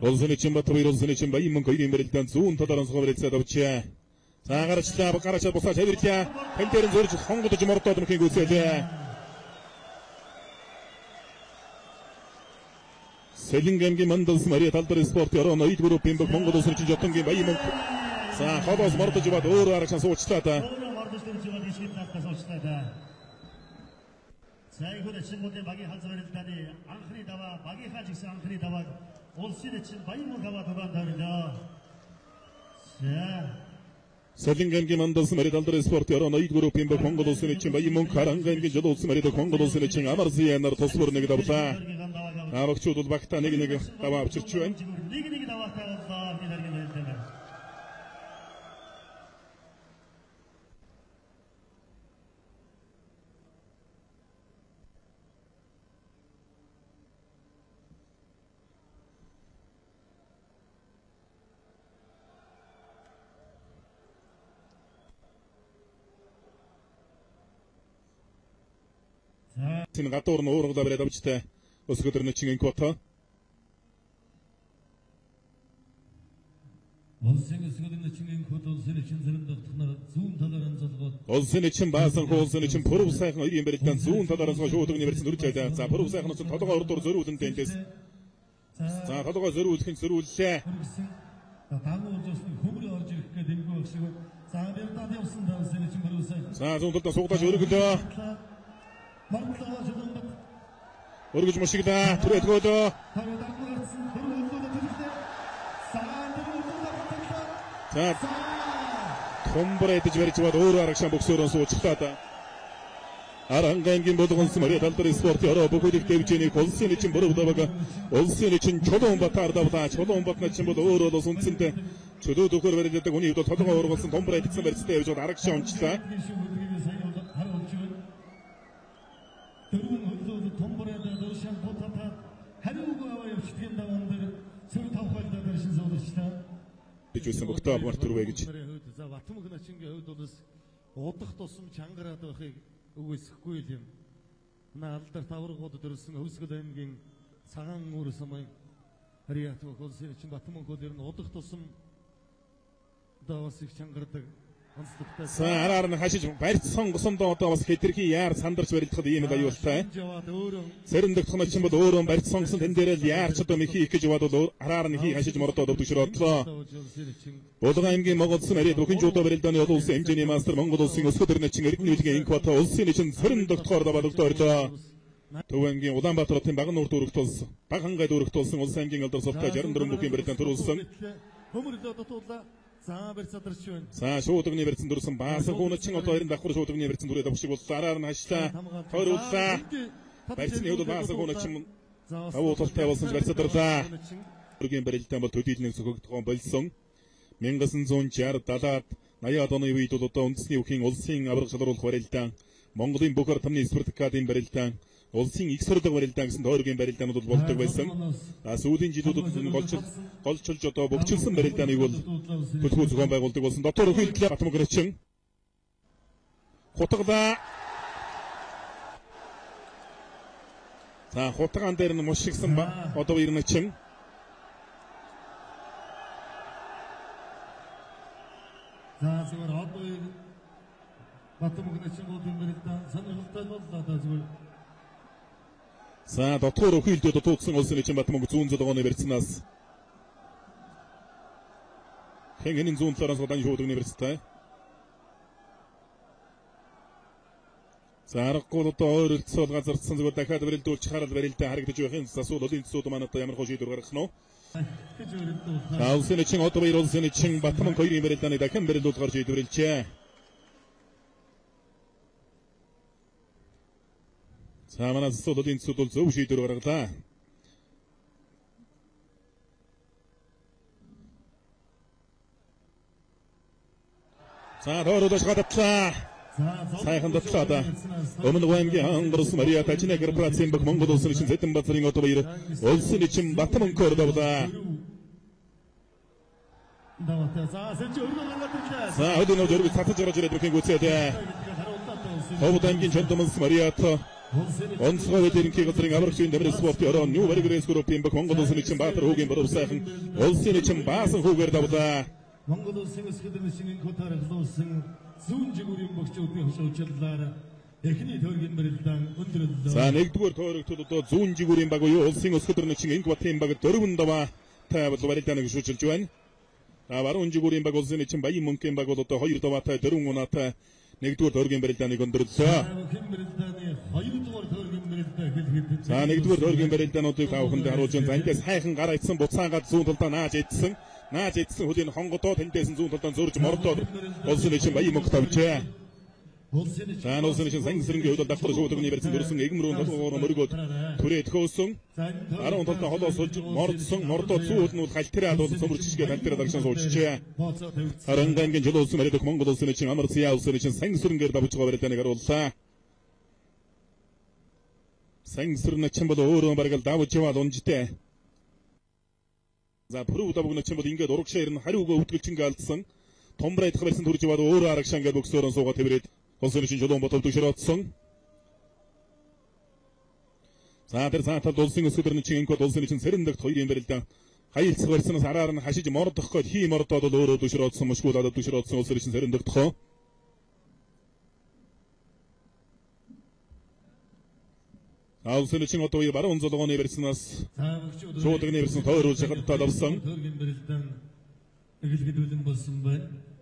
Олсны чин бат хоёр олсны чин баян хоёрын барилдаан зүүн талаар онцгой барилцаад авчээ. За гарачлаа бусаа тавирлаа. Хэн дээр зөрж хонгодож мордоод мөхийн гүйцээлээ. Селингэмгийн Мандалс Мария талдар спорт яруу ноёд группийн баг Монгол улсын чин жотонгийн баян мөнгө. За хобоос мордож бод өөр арга шанс уучлаа та. За 이번에 친구들 막이 한선을 일단이 앙크리 다와 막이 하직스 앙크리 다와 올시의 친 바이모 가와 도반다는요. 자 Селингэмгийн Мандалс Мария талдар спорт яруу ноёд группийн баг Монгол улсын чин баян мөнгө Харангаамгийн жол улсын Мария Монгол улсын чин Амарзиянаар тусвар нэг давлаа. Авагчууд бол багтаа нэг даваа авчирч байна. нэг даваатаа нэргэн Тин гадуур нь уургалаа бариад авчтай. Өсгөдөр нэг чин квота. Олсын чин баасан хуулсын чин пүрв сайхан хоёрын барилдаан зүүн талаараас шууд өгнө барьсан дүрж байлаа. За пүрв сайхан нь толгой урдуур зөрүүлэн тэнтэс. За толгой зөрүүлэхин зөрүүллээ. За зүүн талдаа суугдаж өргөлөө. Өргөж мушигда түрэтгөөдөө. За томбрэдэж барьж бод өөр арга шам боксөрөн суучлаа та. Харангаамгийн болгонс Мария талдар спорт яруу бүгдийг дэвжэнийг улсын чин бүрөвдөг улсын чин чулуун батаар давлаа. Чулуун батна чин бол өөр бол сүнцэндээ чөлөө дөхөр барьдаг хүний хувьд толгой ургалсан томбрэдсэн барьцтай явж бод арга шам унчлаа. Тэжсэн богтоо мартурвэ гэж. За Батмөх начингийн хувьд бол удах тусам чангараад байхыг үгүйсэхгүй юм. Наалдар таврагууд дөрсөн Хөвсгөл аймгийн цагаан үүр самын Хариатмөх улсын чин Батмөх хөл ер нь удах тусам давасыг чангардаг. За араар нь хашиж барьцсан госондоо одоо бас хэтэрхий яар сандарч барилдахад ийм аюултай. Сэрэндэх тоног чинь бол өөрөө барьцсан гэсэн тэн дээр л яарч одоо михий их гэж бодвол араар нь хий хашиж мордоод өвдөшрөөдлөө. Булган аймгийн Монгол улсын Мария бүхэн жуудаа барилдааны улсын хэмжээний мастер Монгол улсын өсгөдөрний чин эрдэнэ билгийн инквата улсын чин сэрэндэх тохоор даваадогдоорлоо. Төвөнгийн Улаанбаатар хотын Баган нуурт өргөт улс Багангайд өргөт улсын улс аймгийн алдар сувтай 64 бүхийн барилдаан төрүүлсэн. За шууд өгний барьсан дүрсэн баасан хүн чин одоо 20 давхар шууд өгний барьсан дүрээ давшиг боллоо. Араар нь хашлаа. Тойрууллаа. Барьсны хувьд баасан хүн чин тавуултай болсон барьсадарлаа. Өргийн барилдаан бол төдийлнэг зөвхөгдгөн болсон. 1960 70-ад 80-ад оны үед бол одоо үндэсний өвхийн улсын авраг шалруулах барилдаан, Монголын бүх ардмны спартакиадын барилдаан, улсын их сурдаг барилдаан гэсэн тойргийн барилдаанууд бол болдог байсан. Сүүлийн жилүүдэд голчилж одоо бөгчилсөн барилдааныг бол төлхөө зохион байгуулдаг болсон. Дотор хөлтлөө Батмөх начин хутгалаа. За хутгаан дээр нь мушигсан одоо ер нь чин. За зүгээр одоо Батмөх начин болон барилдаан сонирхолтой боллоо да зүгээр. За дотор хөлдөө дутагдсан улсын чин Батмөх зүүн зодгооны барьцнаас Хэнгийн зүүн талаас удаан шууд өгний барьцтай. За аргагүй одоо өөрөлдсөөл газардсан зүгээр дахиад барилдуулж хараад барилдаа харагдаж байхын асуул олын цууд манайд ямар хөө шийдвэр гаргах нь. Улсын чин одоо баяр улсын чин Батмөх хоёрын барилдааны дахин барилдуулахар шийдвэрлэжээ. За манай асуулын цууд бол зөв шийдвэр гаргалаа. За доорож гадатлаа. Сайхан дотлоо да. Өмнө аймгийн Ангорс Мария Тачны корпорацийн баг Монгол улсын чин Зэтэнбаатарын одоо баяр улсын чин Батмөнхөөр давлаа. За өдөрнөө дөрвөг татаж орж ирээд бүхэн гүцээд. Ховд аймгийн Чондомс Мариат онцгой хөдөлгөөний газрын аврагчийн дамир спортын орон New Vargas Group-ийн баг Монгол улсын нэгэн Баатар хүүгийн боров сайхан улсын нэгэн Баасан хүүгээр давлаа. Монгол улсын өсгөдөрмөсийн хотоор хөлөөсөн зүүн жигүүрийн богчуудын хөшөөчлөөр эхний тойргийн барилдаан өндөрлөө. За нэгдүгээр тойрогтод одоо зүүн жигүүрийн баг буюу улсын өсгөдөрмөсийн Ингватын баг 4 даваа тавьж барилдааныг хөшөөчилж байна. Баруун жигүүрийн баг улсын нэгэн Баян мөнхийн баг бол одоо 2 даваатай 4 унаатай нэгдүгээр тойргийн барилдааныг өндөрлөө. За нэгдүгээр тойргийн барилдаануудыг тавханд харуулж байна. Эндээс хайхан гараа ицсэн буцаагаад зүүн талдаа нааж идсэн хөлийн хонгодоо тэндээс зүүн талдаа зурж мордоод улсын нэгэн Баян мөнх тавьжээ. За улсын нэгэн сангисрынгийн хувьд давхар шуудагны барьсан дөрсөн эгмрүүн толгоор мөргөөд түрээ төхөөсөн 10 талдаа холоос сулж мордоод зүүн нь халтираад бол цөмөрчгээ халтираад агшин суучжээ. Харангангийн жил улсын барилдах Монгол улсын нэгэн амар зяа улсын нэгэн сангисрынгээр давж байгаа барилдааныг харууллаа. Сангисрын чинь бол өөрөө бараг л давж яваад унжтэй. За пүрүү давгын чинь бол ингээд урагшаа ирнэ хариугаа өвдгөлч ингээ алдсан. Томбрайдах барьсан төрж яваад өөрөө арагшаа ингээ бөксөөрөн суугаад тэврээд улсын нэгэн жолон ботол төгшөрөөдсөн. За тэр цаатал улсын өсгөдөрний чинь инкод улсын нэгэн Сэрэндагт хоёрын барилдаан хаялцах барьснаас араар нь хашиж мордох гээд хий мордоод бол өөрөө төгшөрөөдсөн мөшгүүлээд төгшөрөөдсөн улсын нэгэн Сэрэндагт хоо. Улсын нэгэн одоо баруун золгооны барьснаас шуудагны барьсан тойруулж хадтаад авсан. Эгэлгэдүүлэн болсон байна.